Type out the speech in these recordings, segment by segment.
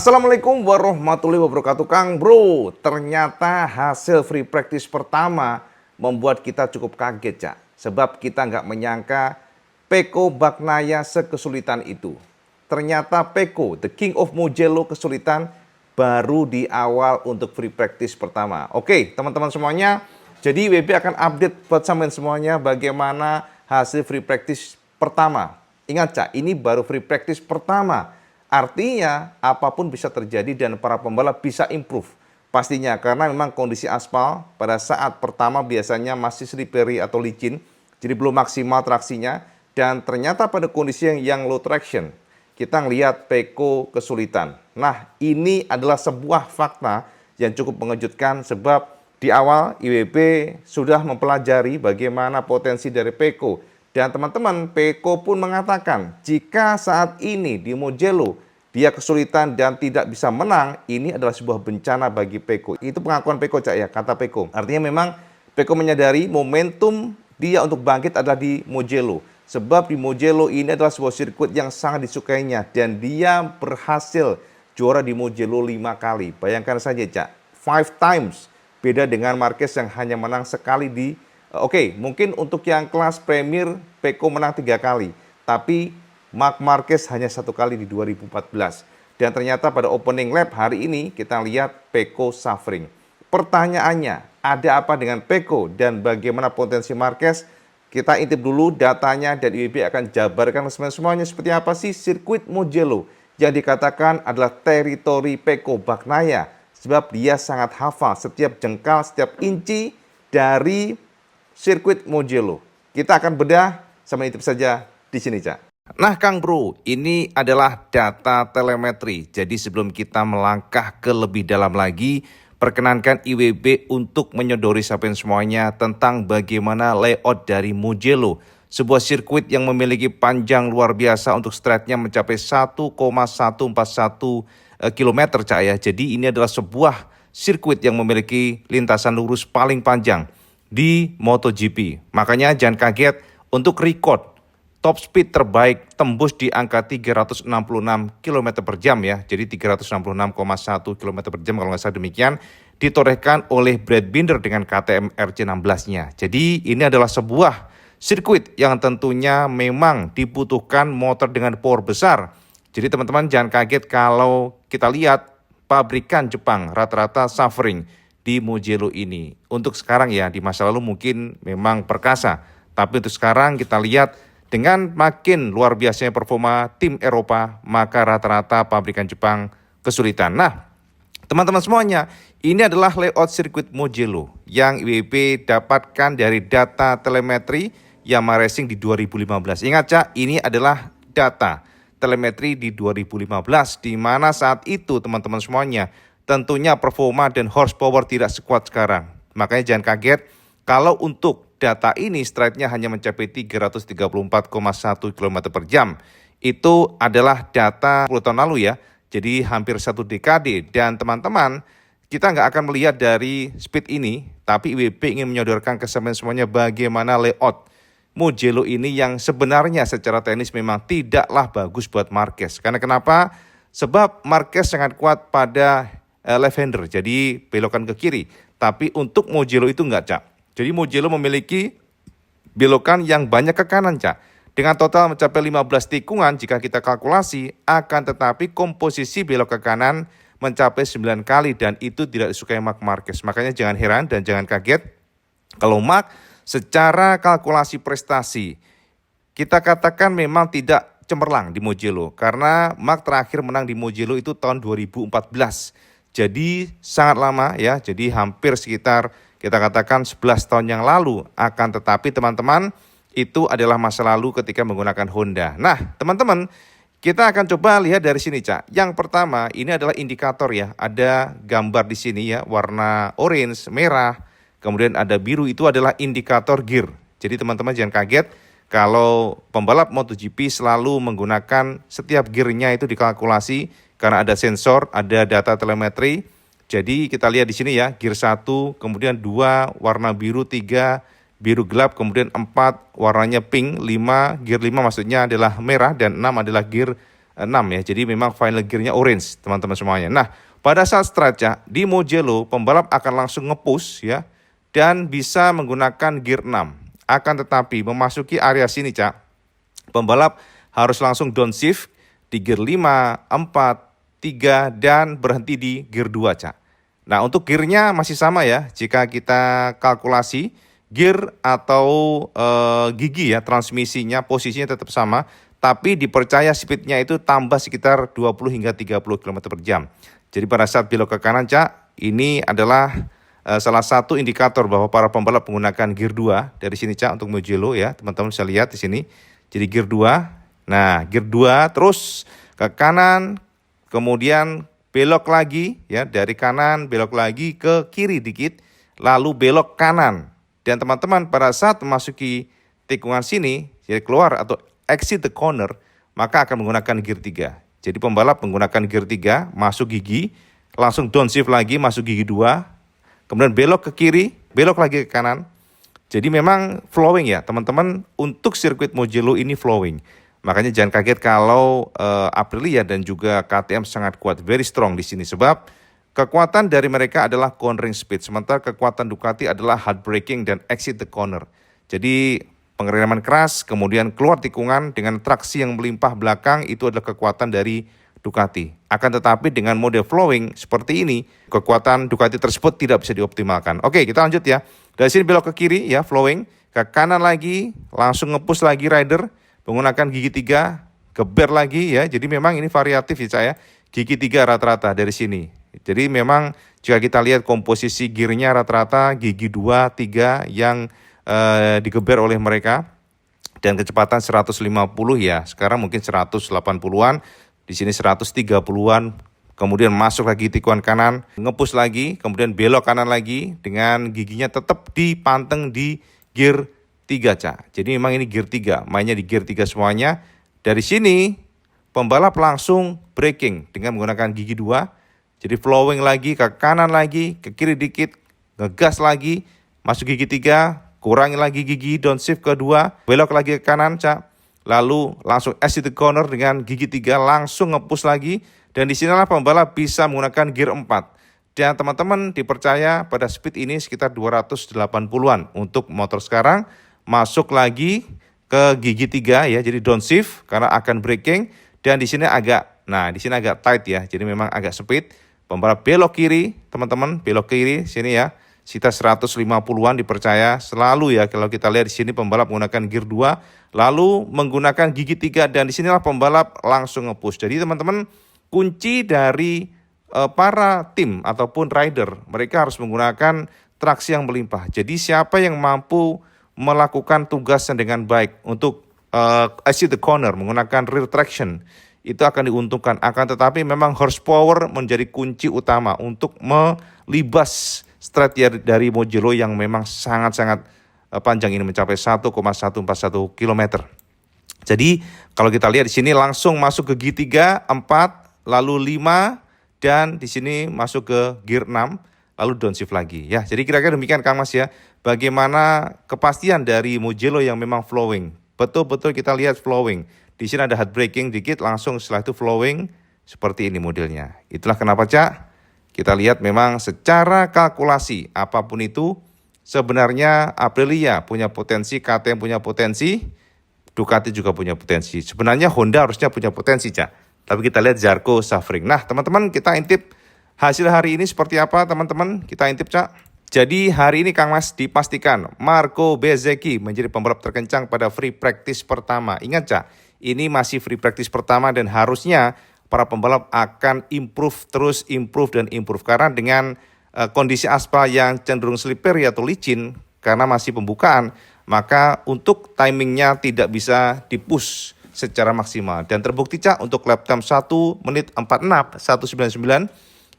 Assalamualaikum warahmatullahi wabarakatuh. Kang Bro, ternyata hasil free practice pertama membuat kita cukup kaget, Cak. Sebab kita nggak menyangka Peko Bagnaia sekesulitan itu. Ternyata Peko, the king of Mugello, kesulitan baru di awal untuk free practice pertama. Oke, teman-teman semuanya, jadi WB akan update buat sampean semuanya bagaimana hasil free practice pertama. Ingat, Cak, ini baru free practice pertama. Artinya apapun bisa terjadi dan para pembalap bisa improve. Pastinya karena memang kondisi aspal pada saat pertama biasanya masih slippery atau licin. Jadi belum maksimal traksinya. Dan ternyata pada kondisi yang low traction kita ngelihat Peko kesulitan. Nah, ini adalah sebuah fakta yang cukup mengejutkan sebab di awal IWB sudah mempelajari bagaimana potensi dari Peko. Dan teman-teman, Peko pun mengatakan jika saat ini di Mugello dia kesulitan dan tidak bisa menang, ini adalah sebuah bencana bagi Peko. Itu pengakuan Peko, Cak, ya, kata Peko. Artinya memang Peko menyadari momentum dia untuk bangkit adalah di Mugello. Sebab di Mugello ini adalah sebuah sirkuit yang sangat disukainya dan dia berhasil juara di Mugello 5 kali. Bayangkan saja, Cak, 5 times. Beda dengan Marquez yang hanya menang sekali di Oke, mungkin untuk yang kelas Premier, Peko menang 3 kali. Tapi Marc Marquez hanya 1 kali di 2014. Dan ternyata pada opening lap hari ini kita lihat Peko suffering. Pertanyaannya, ada apa dengan Peko dan bagaimana potensi Marquez? Kita intip dulu datanya dan IWB akan jabarkan semuanya seperti apa sih sirkuit Mugello yang dikatakan adalah teritori Peko Bagnaia. Sebab dia sangat hafal setiap jengkal, setiap inci dari sirkuit Mugello. Kita akan bedah sama intip saja di sini, Cak. Nah, Kang Bro, ini adalah data telemetri. Jadi sebelum kita melangkah ke lebih dalam lagi, perkenankan IWB untuk menyodori sampai semuanya tentang bagaimana layout dari Mugello. Sebuah sirkuit yang memiliki panjang luar biasa untuk straightnya mencapai 1,141 km, Cak, ya. Jadi ini adalah sebuah sirkuit yang memiliki lintasan lurus paling panjang di MotoGP. Makanya jangan kaget untuk record top speed terbaik tembus di angka 366 km per jam, ya. Jadi 366,1 km per jam kalau nggak salah demikian ditorehkan oleh Brad Binder dengan KTM RC16-nya. Jadi ini adalah sebuah sirkuit yang tentunya memang dibutuhkan motor dengan power besar. Jadi teman-teman jangan kaget kalau kita lihat pabrikan Jepang rata-rata suffering di Mugello ini. Untuk sekarang ya, di masa lalu mungkin memang perkasa. Tapi untuk sekarang kita lihat dengan makin luar biasanya performa tim Eropa, maka rata-rata pabrikan Jepang kesulitan. Nah, teman-teman semuanya, ini adalah layout sirkuit Mugello yang IWB dapatkan dari data telemetri Yamaha Racing di 2015. Ingat, Cak, ini adalah data telemetri di 2015, di mana saat itu teman-teman semuanya tentunya performa dan horsepower tidak sekuat sekarang. Makanya jangan kaget kalau untuk data ini stride-nya hanya mencapai 334,1 km per jam. Itu adalah data 10 tahun lalu, ya. Jadi hampir 1 dekade. Dan teman-teman, kita nggak akan melihat dari speed ini, tapi IWB ingin menyodorkan ke semuanya bagaimana layout Mugello ini yang sebenarnya secara teknis memang tidaklah bagus buat Marquez. Karena kenapa? Sebab Marquez sangat kuat pada left-hander, jadi belokan ke kiri. Tapi untuk Mugello itu enggak, Cak. Jadi Mugello memiliki belokan yang banyak ke kanan, Cak. Dengan total mencapai 15 tikungan jika kita kalkulasi, akan tetapi komposisi belok ke kanan mencapai 9 kali dan itu tidak disukai Marc Marquez. Makanya jangan heran dan jangan kaget kalau Marc secara kalkulasi prestasi kita katakan memang tidak cemerlang di Mugello. Karena Marc terakhir menang di Mugello itu tahun 2014. Jadi sangat lama, ya, jadi hampir sekitar kita katakan 11 tahun yang lalu. Akan tetapi teman-teman, itu adalah masa lalu ketika menggunakan Honda. Nah, teman-teman, kita akan coba lihat dari sini, Cak. Yang pertama, ini adalah indikator, ya. Ada gambar di sini, ya, warna orange, merah, kemudian ada biru, itu adalah indikator gear. Jadi teman-teman jangan kaget kalau pembalap MotoGP selalu menggunakan setiap gearnya itu dikalkulasi karena ada sensor, ada data telemetri. Jadi kita lihat di sini, ya, gear 1, kemudian 2 warna biru, 3 biru gelap, kemudian 4 warnanya pink, 5 gear 5 maksudnya adalah merah dan 6 adalah gear 6 ya. Jadi memang final gearnya orange teman-teman semuanya. Nah, pada saat start Cak, di Mugello pembalap akan langsung nge-push ya dan bisa menggunakan gear 6. Akan tetapi memasuki area sini Cak, pembalap harus langsung downshift di gear 5, 4, 3 dan berhenti di gear 2 Cak. Nah, untuk gearnya masih sama ya. Jika kita kalkulasi gear atau gigi ya, transmisinya posisinya tetap sama, tapi dipercaya speednya itu tambah sekitar 20 hingga 30 km per jam. Jadi pada saat belok ke kanan Cak, ini adalah salah satu indikator bahwa para pembalap menggunakan gear 2 dari sini Cak untuk Mugello ya. Teman-teman bisa lihat di sini. Jadi gear 2. Nah, gear 2 terus ke kanan, kemudian belok lagi ya, dari kanan belok lagi ke kiri dikit, lalu belok kanan. Dan teman-teman pada saat memasuki tikungan sini, jadi keluar atau exit the corner, maka akan menggunakan gear 3. Jadi pembalap menggunakan gear 3, masuk gigi, langsung downshift lagi, masuk gigi 2, kemudian belok ke kiri, belok lagi ke kanan. Jadi memang flowing ya teman-teman, untuk sirkuit Mugello ini flowing. Makanya jangan kaget kalau Aprilia dan juga KTM sangat kuat, very strong di sini. Sebab kekuatan dari mereka adalah cornering speed, sementara kekuatan Ducati adalah hard braking dan exit the corner. Jadi pengereman keras, kemudian keluar tikungan dengan traksi yang melimpah belakang, itu adalah kekuatan dari Ducati. Akan tetapi dengan mode flowing seperti ini, kekuatan Ducati tersebut tidak bisa dioptimalkan. Oke, kita lanjut ya. Dari sini belok ke kiri ya, flowing. Ke kanan lagi, langsung nge-push lagi rider. Menggunakan gigi 3, geber lagi ya. Jadi memang ini variatif ya saya. Gigi 3 rata-rata dari sini. Jadi memang jika kita lihat komposisi gearnya rata-rata gigi 2, 3 yang digeber oleh mereka. Dan kecepatan 150 ya. Sekarang mungkin 180-an. Di sini 130-an. Kemudian masuk lagi tikungan kanan, nge-push lagi, kemudian belok kanan lagi dengan giginya tetap dipanteng di gear 3 Cak. Jadi memang ini gear 3, mainnya di gear 3 semuanya. Dari sini pembalap langsung braking dengan menggunakan gigi 2. Jadi flowing lagi ke kanan lagi, ke kiri dikit, ngegas lagi, masuk gigi 3, kurangi lagi gigi, downshift ke 2, belok lagi ke kanan Cak. Lalu langsung exit the corner dengan gigi 3, langsung nge-push lagi. Dan disinilah pembalap bisa menggunakan gear 4. Dan teman-teman dipercaya pada speed ini sekitar 280-an untuk motor sekarang. Masuk lagi ke gigi 3 ya, jadi downshift karena akan braking. Dan di sini agak tight ya, jadi memang agak speed. Pembalap belok kiri, teman-teman, belok kiri sini ya. Sekitar 150-an dipercaya selalu ya. Kalau kita lihat di sini pembalap menggunakan gear 2, lalu menggunakan gigi 3 dan disinilah pembalap langsung nge-push. Jadi teman-teman, kunci dari para tim ataupun rider, mereka harus menggunakan traksi yang melimpah. Jadi siapa yang mampu melakukan tugasnya dengan baik untuk exit the corner, menggunakan rear traction, itu akan diuntungkan. Akan tetapi memang horsepower menjadi kunci utama untuk melibas straight dari Mugello yang memang sangat-sangat panjang ini, mencapai 1,141 km. Jadi kalau kita lihat di sini langsung masuk ke gigi 3, 4, lalu 5, dan di sini masuk ke gear 6, lalu downshift lagi ya. Jadi kira-kira demikian Kang Mas ya, bagaimana kepastian dari Mugello yang memang flowing. Betul-betul kita lihat flowing. Di sini ada hard braking dikit, langsung setelah itu flowing seperti ini modelnya. Itulah kenapa Cak, kita lihat memang secara kalkulasi apapun itu sebenarnya Aprilia punya potensi, KTM punya potensi, Ducati juga punya potensi. Sebenarnya Honda harusnya punya potensi Cak. Tapi kita lihat Zarco suffering. Nah teman-teman, kita intip hasil hari ini seperti apa teman-teman. Kita intip Cak. Jadi hari ini Kang Mas dipastikan Marco Bezzecchi menjadi pembalap terkencang pada free practice pertama. Ingat Cak, ini masih free practice pertama dan harusnya para pembalap akan improve dan improve. Karena dengan kondisi aspal yang cenderung slippery atau licin karena masih pembukaan, maka untuk timingnya tidak bisa dipush secara maksimal. Dan terbukti Cak, untuk lap time 1 menit 46 199,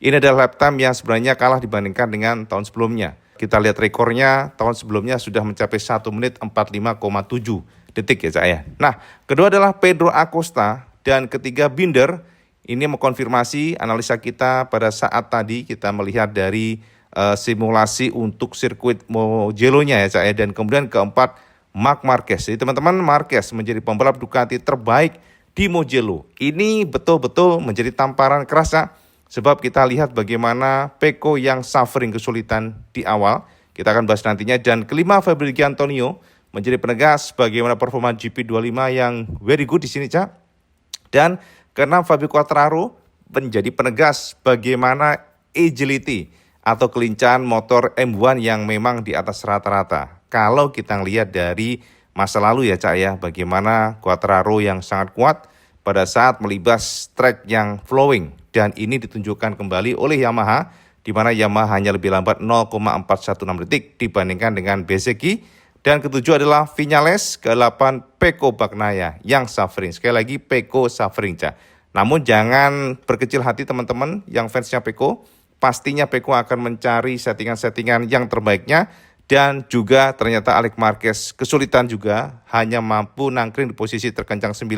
ini adalah lap time yang sebenarnya kalah dibandingkan dengan tahun sebelumnya. Kita lihat rekornya tahun sebelumnya sudah mencapai 1 menit 45,7 detik ya Cak ya. Nah, kedua adalah Pedro Acosta dan ketiga Binder. Ini mengkonfirmasi analisa kita pada saat tadi kita melihat dari simulasi untuk sirkuit Mugello-nya ya Cak ya. Dan kemudian keempat Marc Marquez. Jadi teman-teman, Marquez menjadi pembalap Ducati terbaik di Mugello. Ini betul-betul menjadi tamparan keras, Cak. Sebab kita lihat bagaimana Pecco yang suffering kesulitan di awal. Kita akan bahas nantinya. Dan kelima, Fabio Di Antonio menjadi penegas bagaimana performa GP25 yang very good di sini, Cak. Dan keenam, Fabio Quartararo menjadi penegas bagaimana agility atau kelincahan motor M1 yang memang di atas rata-rata. Kalau kita lihat dari masa lalu ya Cak ya, bagaimana Quartararo yang sangat kuat pada saat melibas track yang flowing. Dan ini ditunjukkan kembali oleh Yamaha, di mana Yamaha hanya lebih lambat 0,416 detik dibandingkan dengan Bezzecchi. Dan ketujuh adalah Viñales, ke-8 Pecco Bagnaia yang suffering. Sekali lagi Pecco suffering Cak. Namun jangan berkecil hati teman-teman yang fansnya Pecco. Pastinya Pecco akan mencari settingan-settingan yang terbaiknya. Dan juga ternyata Alex Marquez kesulitan juga, hanya mampu nangkring di posisi terkencang 9.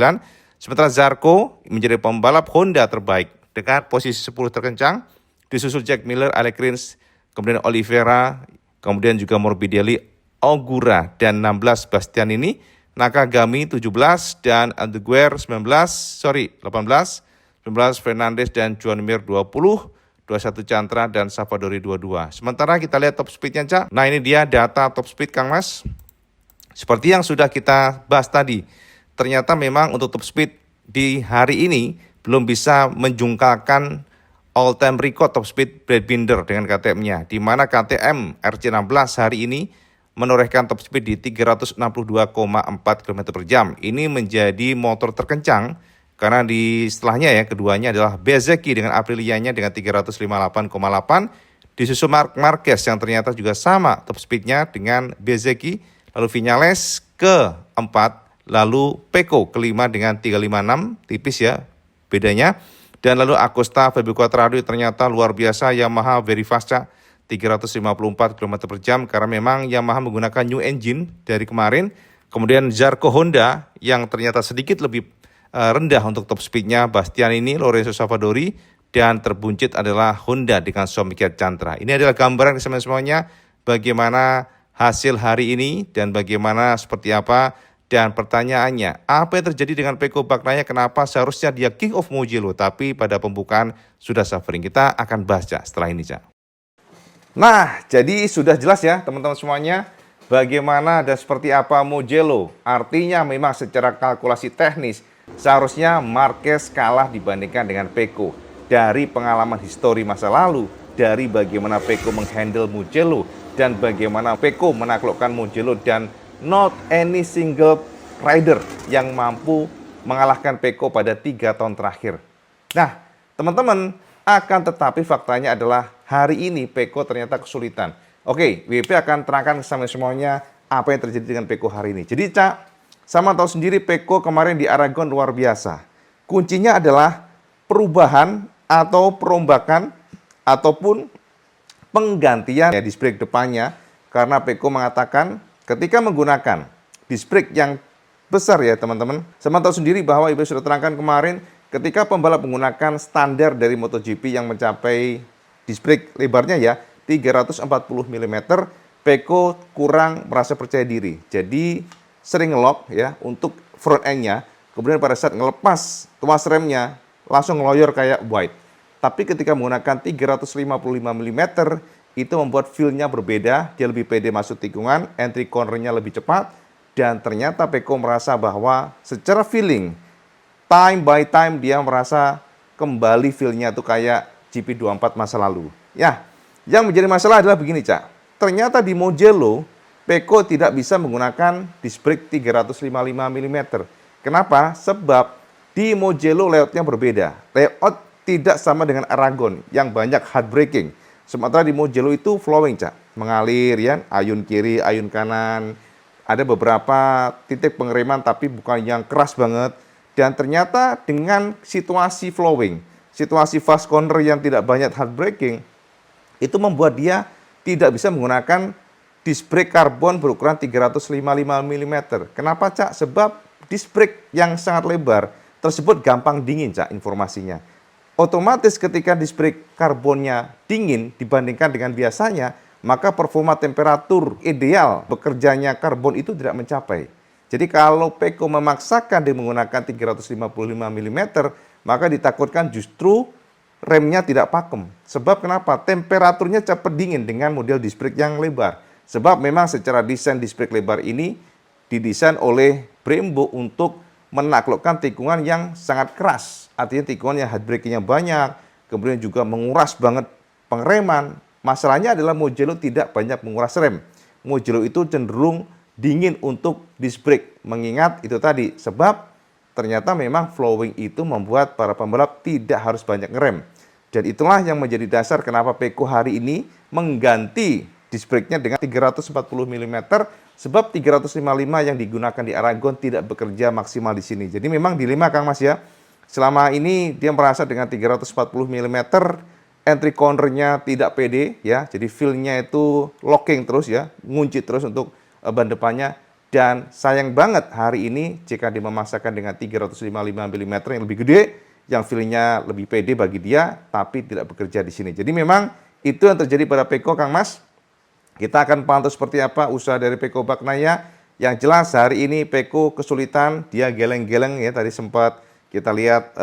Sementara Zarco menjadi pembalap Honda terbaik dengan posisi 10 terkencang. Disusul Jack Miller, Alex Rins, kemudian Oliveira, kemudian juga Morbidelli, Ogura, dan 16 Bastianini, Nakagami 17, dan Anteguer 18, Fernandes dan Joan Mir 20, 21 Cantra dan Savadori 22. Sementara kita lihat top speednya Cak. Nah ini dia data top speed Kang Mas. Seperti yang sudah kita bahas tadi. Ternyata memang untuk top speed di hari ini belum bisa menjungkalkan all time record top speed Brad Binder dengan KTM-nya. Di mana KTM RC16 hari ini menorehkan top speed di 362,4 km per jam. Ini menjadi motor terkencang. Karena di setelahnya ya, keduanya adalah Bezzecchi dengan Aprilianya dengan 358,8. Disusul Marc Marquez yang ternyata juga sama top speednya dengan Bezzecchi. Lalu Viñales ke-4. Lalu Pecco ke-5 dengan 356. Tipis ya bedanya. Dan lalu Acosta, Fabio Quartararo ternyata luar biasa. Yamaha very fast Cak. 354 km per jam. Karena memang Yamaha menggunakan new engine dari kemarin. Kemudian Zarco Honda yang ternyata sedikit lebih rendah untuk top speednya Bastianini, Lorenzo Savadori, dan terbuncit adalah Honda dengan Somiket Cantra. Ini adalah gambaran semuanya bagaimana hasil hari ini dan bagaimana seperti apa. Dan pertanyaannya, apa yang terjadi dengan Pecco Bagnaia? Kenapa seharusnya dia King of Mugello tapi pada pembukaan sudah suffering? Kita akan bahas Cak setelah ini Cak. Nah, jadi sudah jelas ya teman-teman semuanya bagaimana dan seperti apa Mugello. Artinya memang secara kalkulasi teknis seharusnya Marquez kalah dibandingkan dengan Pecco. Dari pengalaman histori masa lalu, dari bagaimana Pecco menghandle Mugello, dan bagaimana Pecco menaklukkan Mugello, dan not any single rider yang mampu mengalahkan Pecco pada 3 tahun terakhir. Nah, teman-teman, akan tetapi faktanya adalah hari ini Pecco ternyata kesulitan. Oke, WP akan terangkan sama semuanya apa yang terjadi dengan Pecco hari ini. Jadi, Cak, sama tahu sendiri Pecco kemarin di Aragon luar biasa. Kuncinya adalah perubahan atau perombakan ataupun penggantian ya, disc brake depannya. Karena Pecco mengatakan ketika menggunakan disc brake yang besar ya teman-teman. Sama tahu sendiri bahwa Ibu sudah terangkan kemarin ketika pembalap menggunakan standar dari MotoGP yang mencapai disc brake lebarnya ya 340 mm. Pecco kurang merasa percaya diri. Jadi sering ngelock ya untuk front end-nya, kemudian pada saat ngelepas tuas remnya langsung ngeloyor kayak white. Tapi ketika menggunakan 355 mm itu membuat feel-nya berbeda, dia lebih pede masuk tikungan, entry corner-nya lebih cepat, dan ternyata Pecco merasa bahwa secara feeling, time by time dia merasa kembali feel-nya itu kayak GP24 masa lalu. Ya, yang menjadi masalah adalah begini Cak, ternyata di Mugello Pecco tidak bisa menggunakan disc brake 355 mm. Kenapa? Sebab di Mugello layoutnya berbeda. Layout tidak sama dengan Aragon yang banyak hard braking. Sementara di Mugello itu flowing Cak, mengalir ya, ayun kiri, ayun kanan. Ada beberapa titik pengereman tapi bukan yang keras banget. Dan ternyata dengan situasi flowing, situasi fast corner yang tidak banyak hard braking, itu membuat dia tidak bisa menggunakan disc brake karbon berukuran 355 mm. Kenapa Cak? Sebab disc brake yang sangat lebar tersebut gampang dingin Cak informasinya. Otomatis ketika disc brake karbonnya dingin dibandingkan dengan biasanya, maka performa temperatur ideal bekerjanya karbon itu tidak mencapai. Jadi kalau Peko memaksakan dia menggunakan 355 mm, maka ditakutkan justru remnya tidak pakem. Sebab kenapa? Temperaturnya cepat dingin dengan model disc brake yang lebar. Sebab memang secara desain disc brake lebar ini didesain oleh Brembo untuk menaklukkan tikungan yang sangat keras. Artinya tikungan yang hard braking-nya banyak, kemudian juga menguras banget pengereman. Masalahnya adalah Mugello tidak banyak menguras rem. Mugello itu cenderung dingin untuk disc brake. Mengingat itu tadi, sebab ternyata memang flowing itu membuat para pembalap tidak harus banyak ngerem. Dan itulah yang menjadi dasar kenapa Peko hari ini mengganti disc brake-nya dengan 340 mm, sebab 355 yang digunakan di Aragon tidak bekerja maksimal di sini. Jadi memang dilema Kang Mas ya. Selama ini dia merasa dengan 340 mm entry corner-nya tidak pede ya. Jadi feel-nya itu locking terus ya, ngunci terus untuk ban depannya. Dan sayang banget hari ini jika dia memaksakan dengan 355 mm yang lebih gede, yang feel-nya lebih pede bagi dia, tapi tidak bekerja di sini. Jadi memang itu yang terjadi pada Peko Kang Mas. Kita akan pantau seperti apa usaha dari Peko Bagnaia. Yang jelas hari ini Peko kesulitan, dia geleng-geleng ya, tadi sempat kita lihat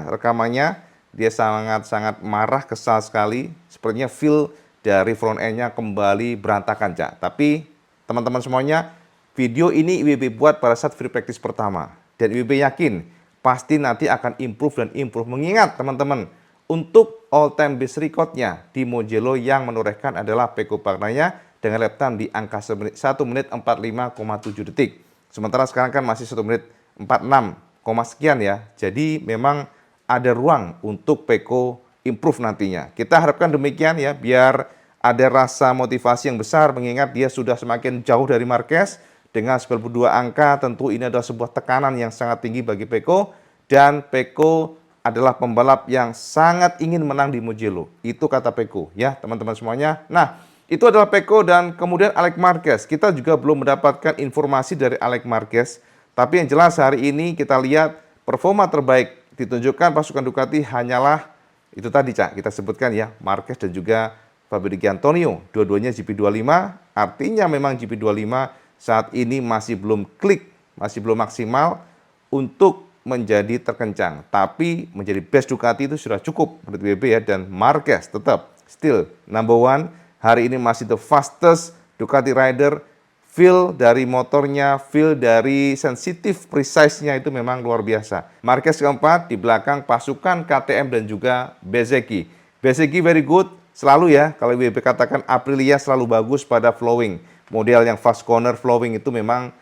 rekamannya, dia sangat-sangat marah, kesal sekali. Sepertinya feel dari front end-nya kembali berantakan, Cak. Tapi teman-teman semuanya, video ini IWB buat pada saat free practice pertama. Dan IWB yakin pasti nanti akan improve dan improve. Mengingat teman-teman, untuk all time best record-nya di Mugello yang menorehkan adalah Peko Bagnaia dengan lap time di angka 1 menit 45,7 detik. Sementara sekarang kan masih 1 menit 46, sekian ya. Jadi memang ada ruang untuk Peko improve nantinya. Kita harapkan demikian ya, biar ada rasa motivasi yang besar mengingat dia sudah semakin jauh dari Marquez. Dengan 92 angka tentu ini adalah sebuah tekanan yang sangat tinggi bagi Peko. Dan Peko adalah pembalap yang sangat ingin menang di Mugello. Itu kata Peko ya teman-teman semuanya. Nah itu adalah Peko dan kemudian Alex Marquez. Kita juga belum mendapatkan informasi dari Alex Marquez. Tapi yang jelas hari ini kita lihat performa terbaik ditunjukkan pasukan Ducati hanyalah itu tadi Cak, kita sebutkan ya, Marquez dan juga Fabio Di Giannantonio. Dua-duanya GP25, artinya memang GP25 saat ini masih belum klik, masih belum maksimal untuk menjadi terkencang. Tapi menjadi best Ducati itu sudah cukup menurut WB ya. Dan Marquez tetap still number one. Hari ini masih the fastest Ducati rider. Feel dari motornya, feel dari sensitive precise-nya itu memang luar biasa. Marquez keempat, di belakang pasukan KTM dan juga Bezzecchi. Bezzecchi very good, selalu ya. Kalau WB katakan Aprilia selalu bagus pada flowing. Model yang fast corner flowing itu memang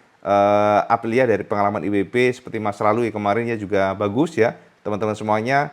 Aprilia dari pengalaman IWB seperti masa lalu ya, kemarin ya juga bagus ya teman-teman semuanya.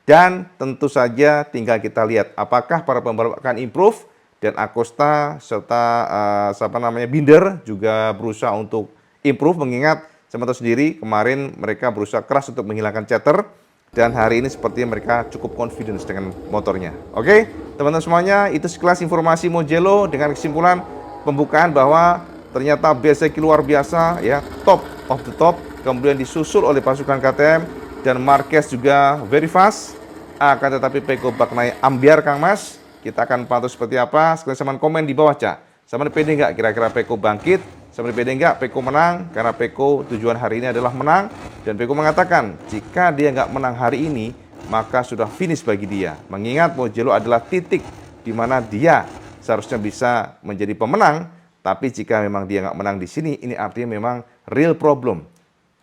Dan tentu saja tinggal kita lihat apakah para pembalap akan improve dan Acosta serta Binder juga berusaha untuk improve mengingat saya tahu sendiri kemarin mereka berusaha keras untuk menghilangkan chatter dan hari ini sepertinya mereka cukup confidence dengan motornya. Oke, teman-teman semuanya, itu sekelas informasi Mugello dengan kesimpulan pembukaan bahwa ternyata Bezzecchi luar biasa ya, top of the top, kemudian disusul oleh pasukan KTM dan Marquez juga very fast. Akan tetapi Peko Bagnaia ambiar Kang Mas. Kita akan pantau seperti apa. Sekalian komen di bawah Cak. Sama pede nggak kira-kira Peko bangkit? Sama pede nggak Peko menang? Karena Peko tujuan hari ini adalah menang. Dan Peko mengatakan jika dia nggak menang hari ini maka sudah finish bagi dia. Mengingat Mugello adalah titik di mana dia seharusnya bisa menjadi pemenang. Tapi jika memang dia nggak menang di sini, ini artinya memang real problem.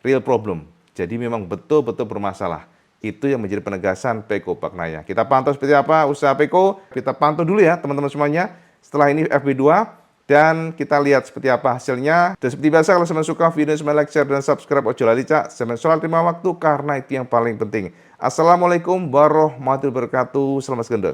Real problem. Jadi memang betul-betul bermasalah. Itu yang menjadi penegasan Peko Bagnaia. Kita pantau seperti apa usaha Peko. Kita pantau dulu ya teman-teman semuanya. Setelah ini FB2. Dan kita lihat seperti apa hasilnya. Dan seperti biasa kalau teman suka video ini, like, share, dan subscribe. Ojo lali Cak. Saya soal terima waktu karena itu yang paling penting. Assalamualaikum warahmatullahi wabarakatuh. Selamat segendos.